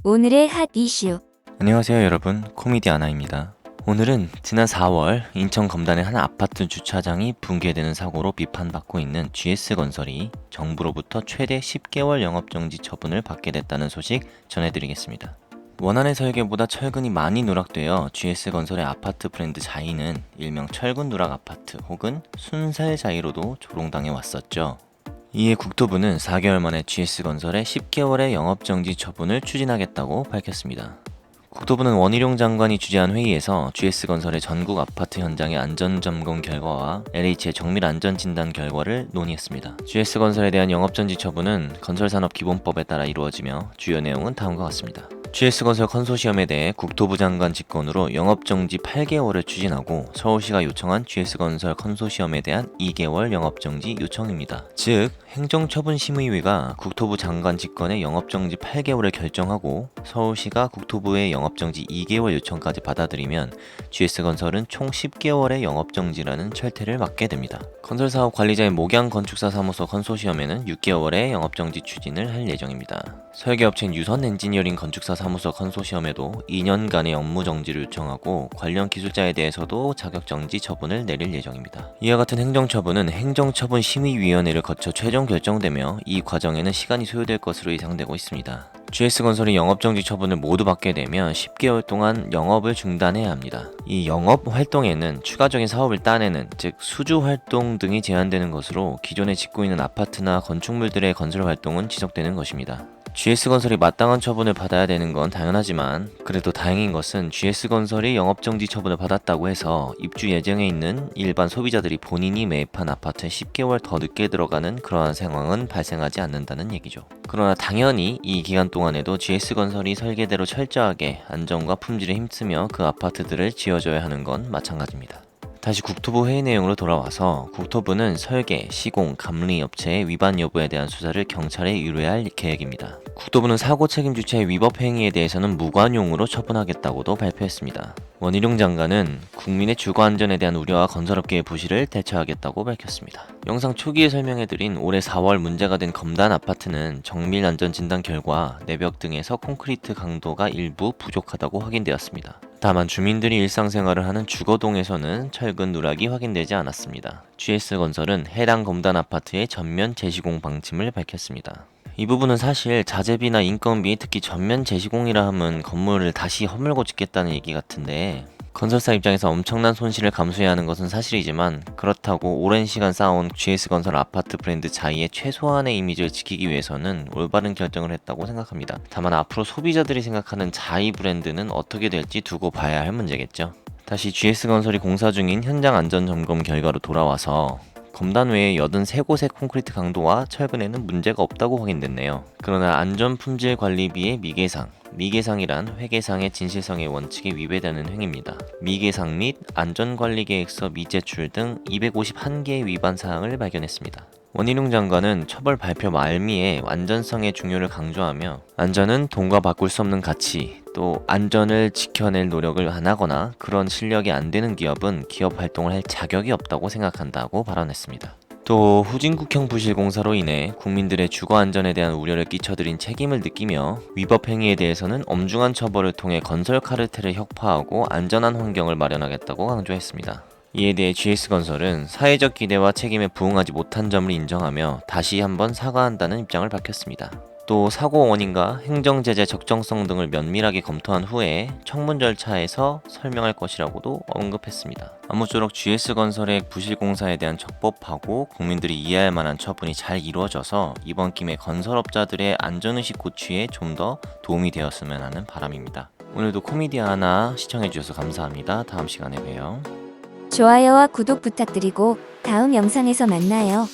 오늘의 핫 이슈. 안녕하세요 여러분, 코미디 아나입니다. 오늘은 지난 4월 인천 검단의 한 아파트 주차장이 붕괴되는 사고로 비판받고 있는 GS건설이 정부로부터 최대 10개월 영업정지 처분을 받게 됐다는 소식 전해드리겠습니다. 원안의 설계보다 철근이 많이 누락되어 GS건설의 아파트 브랜드 자이는 일명 철근 누락 아파트 혹은 순살 자이로도 조롱당해 왔었죠. 이에 국토부는 4개월 만에 GS건설의 10개월의 영업정지 처분을 추진하겠다고 밝혔습니다. 국토부는 원희룡 장관이 주재한 회의에서 GS건설의 전국 아파트 현장의 안전점검 결과와 LH의 정밀 안전진단 결과를 논의했습니다. GS건설에 대한 영업정지 처분은 건설산업기본법에 따라 이루어지며 주요 내용은 다음과 같습니다. GS건설 컨소시엄에 대해 국토부 장관 직권으로 영업정지 8개월을 추진하고 서울시가 요청한 GS건설 컨소시엄에 대한 2개월 영업정지 요청입니다. 즉, 행정처분심의위가 국토부 장관 직권의 영업정지 8개월을 결정하고 서울시가 국토부의 영업정지 2개월 요청까지 받아들이면 GS건설은 총 10개월의 영업정지라는 철퇴를 맞게 됩니다. 건설사업 관리자인 목양건축사 사무소 컨소시엄에는 6개월의 영업정지 추진을 할 예정입니다. 설계업체인 유선엔지니어링 건축사 사무소 컨소시엄에도 2년간의 업무 정지를 요청하고 관련 기술자에 대해서도 자격정지 처분을 내릴 예정입니다. 이와 같은 행정처분은 행정처분심의위원회를 거쳐 최종 결정되며 이 과정에는 시간이 소요될 것으로 예상되고 있습니다. GS건설이 영업정지 처분을 모두 받게 되면 10개월 동안 영업을 중단해야 합니다. 이 영업 활동에는 추가적인 사업을 따내는, 즉 수주 활동 등이 제한되는 것으로 기존에 짓고 있는 아파트나 건축물들의 건설 활동은 지속되는 것입니다. GS건설이 마땅한 처분을 받아야 되는 건 당연하지만 그래도 다행인 것은 GS건설이 영업정지 처분을 받았다고 해서 입주 예정에 있는 일반 소비자들이 본인이 매입한 아파트에 10개월 더 늦게 들어가는 그러한 상황은 발생하지 않는다는 얘기죠. 그러나 당연히 이 기간 동안에도 GS건설이 설계대로 철저하게 안전과 품질에 힘쓰며 그 아파트들을 지어줘야 하는 건 마찬가지입니다. 다시 국토부 회의 내용으로 돌아와서 국토부는 설계, 시공, 감리 업체의 위반 여부에 대한 수사를 경찰에 의뢰할 계획입니다. 국토부는 사고 책임 주체의 위법 행위에 대해서는 무관용으로 처분하겠다고도 발표했습니다. 원희룡 장관은 국민의 주거 안전에 대한 우려와 건설업계의 부실을 대처하겠다고 밝혔습니다. 영상 초기에 설명해드린 올해 4월 문제가 된 검단 아파트는 정밀 안전 진단 결과 내벽 등에서 콘크리트 강도가 일부 부족하다고 확인되었습니다. 다만 주민들이 일상생활을 하는 주거동에서는 철근 누락이 확인되지 않았습니다. GS건설은 해당 검단 아파트의 전면 재시공 방침을 밝혔습니다. 이 부분은 사실 자재비나 인건비, 특히 전면 재시공이라 하면 건물을 다시 허물고 짓겠다는 얘기 같은데 건설사 입장에서 엄청난 손실을 감수해야 하는 것은 사실이지만 그렇다고 오랜 시간 쌓아온 GS건설 아파트 브랜드 자이의 최소한의 이미지를 지키기 위해서는 올바른 결정을 했다고 생각합니다. 다만 앞으로 소비자들이 생각하는 자이 브랜드는 어떻게 될지 두고 봐야 할 문제겠죠. 다시 GS건설이 공사 중인 현장 안전점검 결과로 돌아와서 검단 외에 83곳의 콘크리트 강도와 철근에는 문제가 없다고 확인됐네요. 그러나 안전품질관리비의 미개상이란 회계상의 진실성의 원칙에 위배되는 행위입니다. 미개상 및 안전관리계획서 미제출 등 251개의 위반 사항을 발견했습니다. 원희룡 장관은 처벌 발표 말미에 안전성의 중요를 강조하며 안전은 돈과 바꿀 수 없는 가치, 또 안전을 지켜낼 노력을 안 하거나 그런 실력이 안 되는 기업은 기업 활동을 할 자격이 없다고 생각한다고 발언했습니다. 또 후진국형 부실공사로 인해 국민들의 주거 안전에 대한 우려를 끼쳐드린 책임을 느끼며 위법 행위에 대해서는 엄중한 처벌을 통해 건설 카르텔을 혁파하고 안전한 환경을 마련하겠다고 강조했습니다. 이에 대해 GS건설은 사회적 기대와 책임에 부응하지 못한 점을 인정하며 다시 한번 사과한다는 입장을 밝혔습니다. 또 사고 원인과 행정제재 적정성 등을 면밀하게 검토한 후에 청문 절차에서 설명할 것이라고도 언급했습니다. 아무쪼록 GS건설의 부실공사에 대한 적법하고 국민들이 이해할 만한 처분이 잘 이루어져서 이번 김에 건설업자들의 안전의식 고취에 좀 더 도움이 되었으면 하는 바람입니다. 오늘도 코미디 하나 시청해주셔서 감사합니다. 다음 시간에 봬요. 좋아요와 구독 부탁드리고 다음 영상에서 만나요.